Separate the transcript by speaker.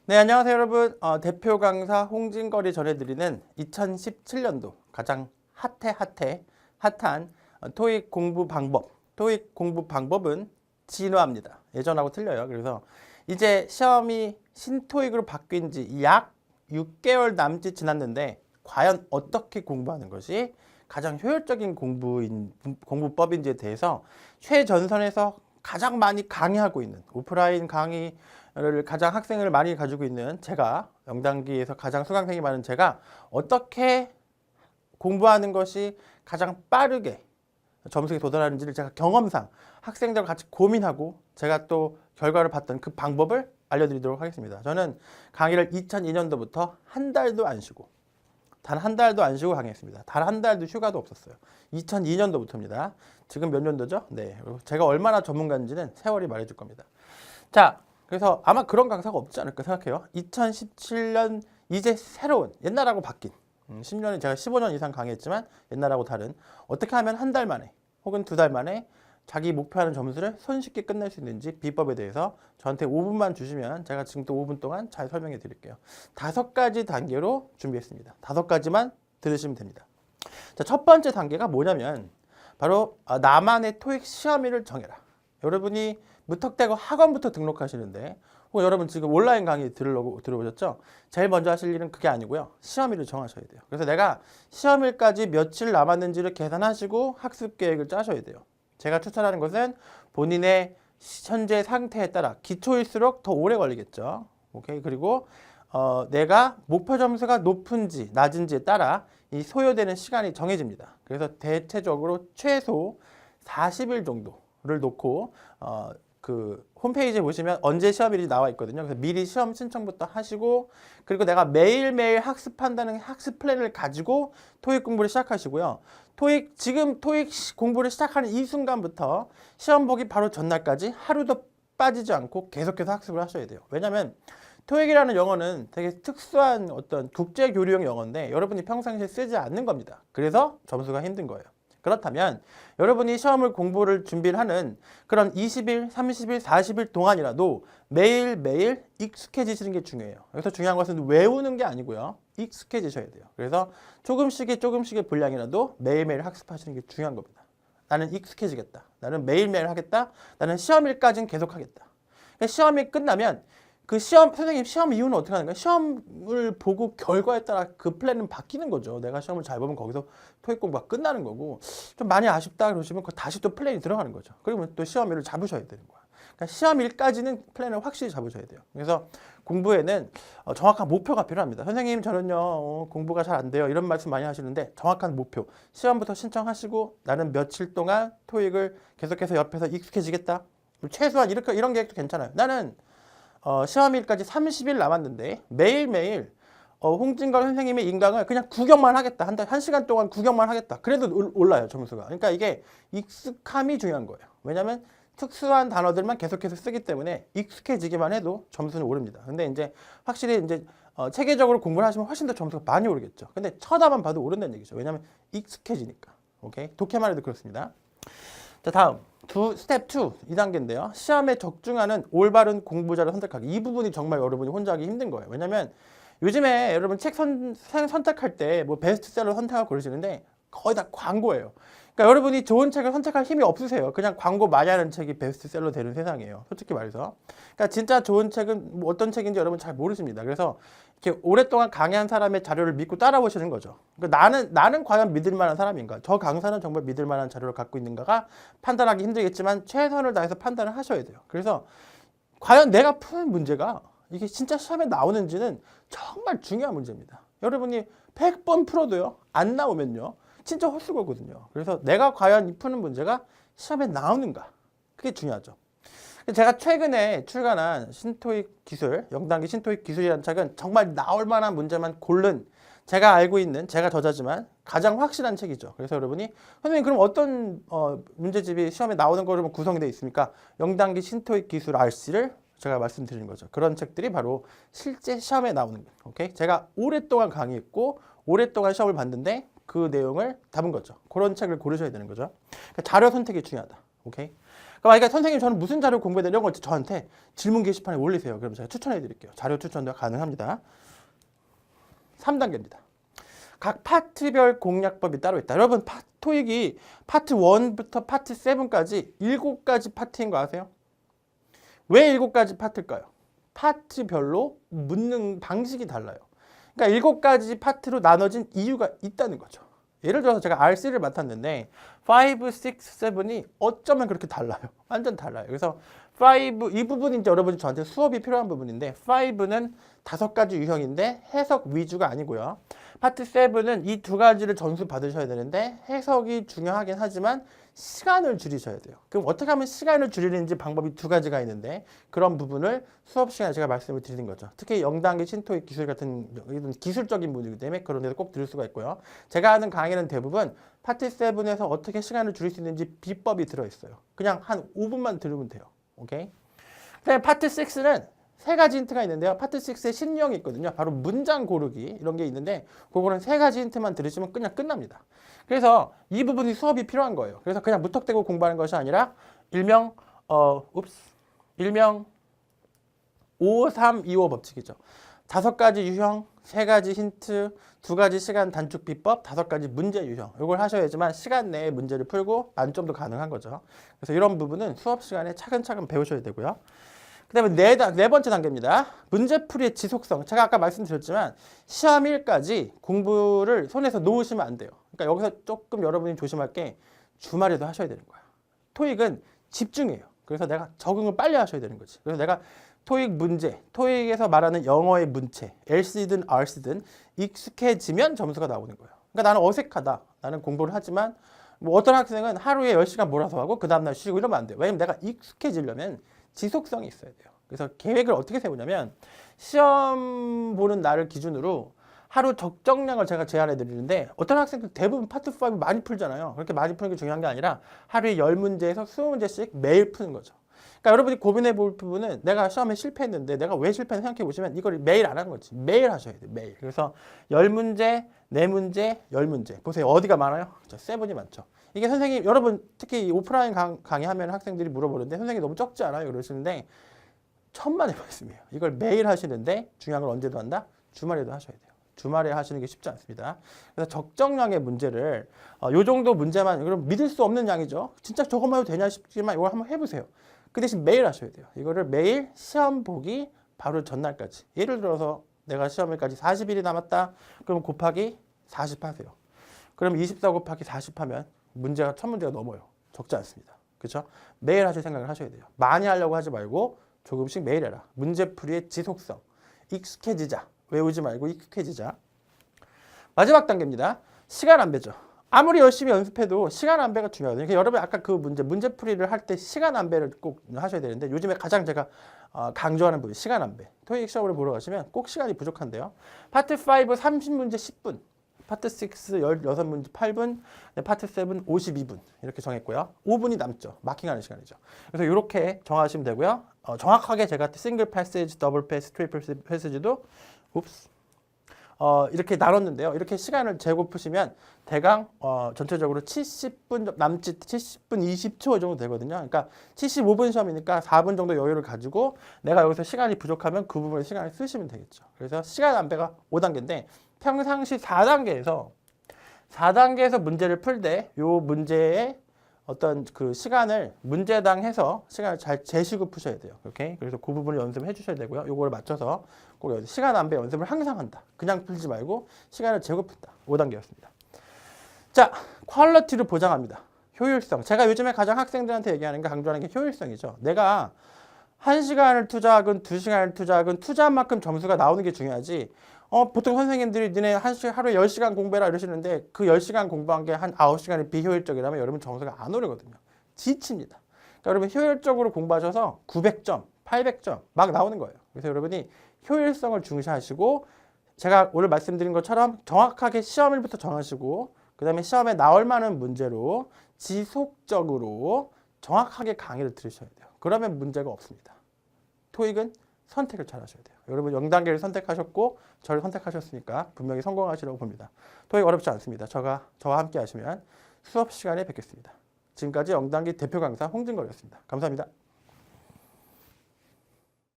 Speaker 1: 네, 안녕하세요, 여러분. 대표 강사 홍진걸이 전해드리는 2017년도 가장 핫한 토익 공부 방법. 토익 공부 방법은 진화입니다. 예전하고 틀려요. 그래서 이제 시험이 신토익으로 바뀐 지 약 6개월 남짓 지났는데 과연 어떻게 공부하는 것이 가장 효율적인 공부법인지에 대해서 최전선에서 가장 많이 강의하고 있는 오프라인 강의를 가장 학생을 많이 가지고 있는 제가 영단기에서 가장 수강생이 많은 제가 어떻게 공부하는 것이 가장 빠르게 점수에 도달하는지를 제가 경험상 학생들과 같이 고민하고 제가 또 결과를 봤던 그 방법을 알려드리도록 하겠습니다. 저는 강의를 2002년도부터 한 달도 안 쉬고 단 한 달도 안 쉬고 강의했습니다. 단 한 달도 휴가도 없었어요. 2002년도부터입니다. 지금 몇 년도죠? 네, 제가 얼마나 전문가인지는 세월이 말해줄 겁니다. 자, 그래서 아마 그런 강사가 없지 않을까 생각해요. 2017년 이제 새로운 옛날하고 바뀐 10년은 제가 15년 이상 강의했지만 옛날하고 다른 어떻게 하면 한 달 만에 혹은 두 달 만에 자기 목표하는 점수를 손쉽게 끝낼 수 있는지 비법에 대해서 저한테 5분만 주시면 제가 지금 또 5분 동안 잘 설명해 드릴게요. 5가지 단계로 준비했습니다. 5가지만 들으시면 됩니다. 자, 첫 번째 단계가 뭐냐면 바로 나만의 토익 시험일을 정해라. 여러분이 무턱대고 학원부터 등록하시는데 여러분 지금 온라인 강의 들어보셨죠? 제일 먼저 하실 일은 그게 아니고요. 시험일을 정하셔야 돼요. 그래서 내가 시험일까지 며칠 남았는지를 계산하시고 학습 계획을 짜셔야 돼요. 제가 추천하는 것은 본인의 현재 상태에 따라 기초일수록 더 오래 걸리겠죠. 오케이. 그리고 내가 목표 점수가 높은지 낮은지에 따라 이 소요되는 시간이 정해집니다. 그래서 대체적으로 최소 40일 정도를 놓고 그 홈페이지에 보시면 언제 시험일이 나와 있거든요. 그래서 미리 시험 신청부터 하시고 그리고 내가 매일매일 학습한다는 학습 플랜을 가지고 토익 공부를 시작하시고요. 지금 토익 공부를 시작하는 이 순간부터 시험 보기 바로 전날까지 하루도 빠지지 않고 계속해서 학습을 하셔야 돼요. 왜냐하면 토익이라는 영어는 되게 특수한 어떤 국제 교류형 영어인데 여러분이 평상시에 쓰지 않는 겁니다. 그래서 점수가 힘든 거예요. 그렇다면 여러분이 시험을 공부를 준비를 하는 그런 20일, 30일, 40일 동안이라도 매일매일 익숙해지시는 게 중요해요. 여기서 중요한 것은 외우는 게 아니고요. 익숙해지셔야 돼요. 그래서 조금씩의 분량이라도 매일매일 학습하시는 게 중요한 겁니다. 나는 익숙해지겠다. 나는 매일매일 하겠다. 나는 시험일까지는 계속 하겠다. 시험이 끝나면 선생님 시험 이후는 어떻게 하는 거야? 시험을 보고 결과에 따라 그 플랜은 바뀌는 거죠. 내가 시험을 잘 보면 거기서 토익 공부가 끝나는 거고 좀 많이 아쉽다 그러시면 다시 또 플랜이 들어가는 거죠. 그러면 또 시험일을 잡으셔야 되는 거야. 그러니까 시험일까지는 플랜을 확실히 잡으셔야 돼요. 그래서 공부에는 정확한 목표가 필요합니다. 선생님 저는요 공부가 잘 안 돼요. 이런 말씀 많이 하시는데 정확한 목표. 시험부터 신청하시고 나는 며칠 동안 토익을 계속해서 옆에서 익숙해지겠다. 최소한 이런 계획도 괜찮아요. 나는 시험일까지 30일 남았는데 매일매일 홍진걸 선생님의 인강을 그냥 구경만 하겠다. 한 시간 동안 구경만 하겠다. 그래도 올라요, 점수가. 그러니까 이게 익숙함이 중요한 거예요. 왜냐하면 특수한 단어들만 계속해서 쓰기 때문에 익숙해지기만 해도 점수는 오릅니다. 근데 이제 확실히 이제 체계적으로 공부를 하시면 훨씬 더 점수가 많이 오르겠죠. 근데 쳐다만 봐도 오른다는 얘기죠. 왜냐하면 익숙해지니까. 오케이? 독해만 해도 그렇습니다. 자, 다음. 스텝 2, 2단계인데요. 시험에 적중하는 올바른 공부자를 선택하기. 이 부분이 정말 여러분이 혼자 하기 힘든 거예요. 왜냐면 요즘에 여러분 책 선택할 때 뭐 베스트셀러 선택하고 그러시는데 거의 다 광고예요. 그러니까 여러분이 좋은 책을 선택할 힘이 없으세요. 그냥 광고 많이 하는 책이 베스트셀러 되는 세상이에요. 솔직히 말해서. 그러니까 진짜 좋은 책은 뭐 어떤 책인지 여러분 잘 모르십니다. 그래서 이렇게 오랫동안 강의한 사람의 자료를 믿고 따라오시는 거죠. 그러니까 나는 과연 믿을 만한 사람인가? 저 강사는 정말 믿을 만한 자료를 갖고 있는가가 판단하기 힘들겠지만 최선을 다해서 판단을 하셔야 돼요. 그래서 과연 내가 푸는 문제가 이게 진짜 시험에 나오는지는 정말 중요한 문제입니다. 여러분이 100번 풀어도요 안 나오면요 진짜 헛수고거든요. 그래서 내가 과연 푸는 문제가 시험에 나오는가 그게 중요하죠. 제가 최근에 출간한 신토익 기술, 영단기 신토익 기술이라는 책은 정말 나올 만한 문제만 고른 제가 알고 있는 제가 저자지만 가장 확실한 책이죠. 그래서 여러분이 선생님 그럼 어떤 문제집이 시험에 나오는 거로 구성이 되어 있습니까? 영단기 신토익 기술 RC를 제가 말씀드리는 거죠. 그런 책들이 바로 실제 시험에 나오는 거예요. 오케이? 제가 오랫동안 강의했고 오랫동안 시험을 봤는데 그 내용을 담은 거죠. 그런 책을 고르셔야 되는 거죠. 그러니까 자료 선택이 중요하다. 오케이? 그러니까 선생님 저는 무슨 자료 공부해야 되는 걸 저한테 질문 게시판에 올리세요. 그럼 제가 추천해 드릴게요. 자료 추천도 가능합니다. 3단계입니다. 각 파트별 공략법이 따로 있다. 여러분 토익이 파트 1부터 파트 7까지 7가지 파트인 거 아세요? 왜 7가지 파트일까요? 파트별로 묻는 방식이 달라요. 그러니까 7가지 파트로 나눠진 이유가 있다는 거죠. 예를 들어서 제가 RC를 맡았는데 5, 6, 7이 어쩌면 그렇게 달라요. 완전 달라요. 그래서 5, 이 부분이 이제 여러분이 저한테 수업이 필요한 부분인데 5는 5가지 유형인데 해석 위주가 아니고요. 파트 7은 이 2가지를 전수 받으셔야 되는데 해석이 중요하긴 하지만 시간을 줄이셔야 돼요. 그럼 어떻게 하면 시간을 줄이는지 방법이 2가지가 있는데 그런 부분을 수업 시간에 제가 말씀을 드리는 거죠. 특히 0단계 신토익 기술 같은 기술적인 부분이기 때문에 그런 데서 꼭 들을 수가 있고요. 제가 하는 강의는 대부분 파트 7에서 어떻게 시간을 줄일 수 있는지 비법이 들어있어요. 그냥 한 5분만 들으면 돼요. 오케이? 그다음에 파트 6는 3가지 힌트가 있는데요. 파트 6에 신유형이 있거든요. 바로 문장 고르기 이런 게 있는데 그거는 3가지 힌트만 들으시면 그냥 끝납니다. 그래서 이 부분이 수업이 필요한 거예요. 그래서 그냥 무턱대고 공부하는 것이 아니라 일명 5, 3, 2, 5 법칙이죠. 5가지 유형, 3가지 힌트, 2가지 시간 단축 비법, 5가지 문제 유형. 이걸 하셔야지만 시간 내에 문제를 풀고 만점도 가능한 거죠. 그래서 이런 부분은 수업 시간에 차근차근 배우셔야 되고요. 그 다음에 네 번째 단계입니다. 문제풀이의 지속성. 제가 아까 말씀드렸지만 시험일까지 공부를 손에서 놓으시면 안 돼요. 그러니까 여기서 조금 여러분이 조심할 게 주말에도 하셔야 되는 거야. 토익은 집중이에요. 그래서 내가 적응을 빨리 하셔야 되는 거지. 그래서 내가 토익 문제, 토익에서 말하는 영어의 문체, LC든 RC든 익숙해지면 점수가 나오는 거예요. 그러니까 나는 어색하다. 나는 공부를 하지만 뭐 어떤 학생은 하루에 10시간 몰아서 하고 그 다음날 쉬고 이러면 안 돼요. 왜냐면 내가 익숙해지려면 지속성이 있어야 돼요. 그래서 계획을 어떻게 세우냐면 시험 보는 날을 기준으로 하루 적정량을 제가 제안해 드리는데 어떤 학생들 대부분 파트 5 많이 풀잖아요. 그렇게 많이 푸는 게 중요한 게 아니라 하루에 10문제에서 20문제씩 매일 푸는 거죠. 그러니까 여러분이 고민해 볼 부분은 내가 시험에 실패했는데 내가 왜 실패했는지 생각해 보시면 이걸 매일 안 하는 거지. 매일 하셔야 돼요. 매일. 그래서 10문제, 4문제, 10문제. 보세요. 어디가 많아요? 7이 많죠. 이게 선생님, 여러분 특히 오프라인 강의하면 학생들이 물어보는데 선생님 너무 적지 않아요? 그러시는데 천만의 말씀이에요. 이걸 매일 하시는데 중요한 건 언제도 한다? 주말에도 하셔야 돼요. 주말에 하시는 게 쉽지 않습니다. 그래서 적정량의 문제를 요 정도 문제만 그럼 믿을 수 없는 양이죠. 진짜 저것만 해도 되냐 싶지만 이걸 한번 해보세요. 그 대신 매일 하셔야 돼요. 이거를 매일 시험 보기 바로 전날까지. 예를 들어서 내가 시험일까지 40일이 남았다. 그럼 곱하기 40 하세요. 그럼 24 곱하기 40 하면 문제가 1000문제가 넘어요. 적지 않습니다. 그렇죠? 매일 하실 생각을 하셔야 돼요. 많이 하려고 하지 말고 조금씩 매일 해라. 문제풀이의 지속성. 익숙해지자. 외우지 말고 익숙해지자. 마지막 단계입니다. 시간 안배죠. 아무리 열심히 연습해도 시간 안배가 중요하거든요. 그러니까 여러분 아까 그 문제풀이를 할 때 시간 안배를 꼭 하셔야 되는데 요즘에 가장 제가 강조하는 부분 시간 안배. 토익 시험을 보러 가시면 꼭 시간이 부족한데요. 파트 5 30문제 10분. 파트 6 16문제 8분, 파트 7 52분 이렇게 정했고요. 5분이 남죠. 마킹하는 시간이죠. 그래서 이렇게 정하시면 되고요. 정확하게 제가 싱글 패시지, 더블 패시지, 트리플 패시지도 이렇게 나눴는데요. 이렇게 시간을 재고 푸시면 대강 전체적으로 70분 남짓 70분 20초 정도 되거든요. 그러니까 75분 시험이니까 4분 정도 여유를 가지고 내가 여기서 시간이 부족하면 그 부분에 시간을 쓰시면 되겠죠. 그래서 시간 안배가 5단계인데 평상시 4단계에서 문제를 풀 때 요 문제의 어떤 그 시간을 문제당 해서 시간을 잘 재시고 푸셔야 돼요. 오케이? 그래서 그 부분을 연습해 주셔야 되고요. 요거를 맞춰서 꼭 시간 안배 연습을 항상 한다. 그냥 풀지 말고 시간을 재고 푼다. 5단계였습니다. 자, 퀄리티를 보장합니다. 효율성. 제가 요즘에 가장 학생들한테 얘기하는 게 강조하는 게 효율성이죠. 내가 1시간을 투자하건 2시간을 투자하건 투자한 만큼 점수가 나오는 게 중요하지. 보통 선생님들이 니네 하루에 10시간 공부해라 이러시는데 그 10시간 공부한 게 한 9시간이 비효율적이라면 여러분 점수가 안 오르거든요. 지칩니다. 그러니까 여러분 효율적으로 공부하셔서 900점, 800점 막 나오는 거예요. 그래서 여러분이 효율성을 중시하시고 제가 오늘 말씀드린 것처럼 정확하게 시험일부터 정하시고 그 다음에 시험에 나올 만한 문제로 지속적으로 정확하게 강의를 들으셔야 돼요. 그러면 문제가 없습니다. 토익은 선택을 잘 하셔야 돼요. 여러분 0단계를 선택하셨고 저를 선택하셨으니까 분명히 성공하시라고 봅니다. 토익 어렵지 않습니다. 저와 함께 하시면 수업 시간에 뵙겠습니다. 지금까지 영단기 대표 강사 홍진걸이었습니다. 감사합니다.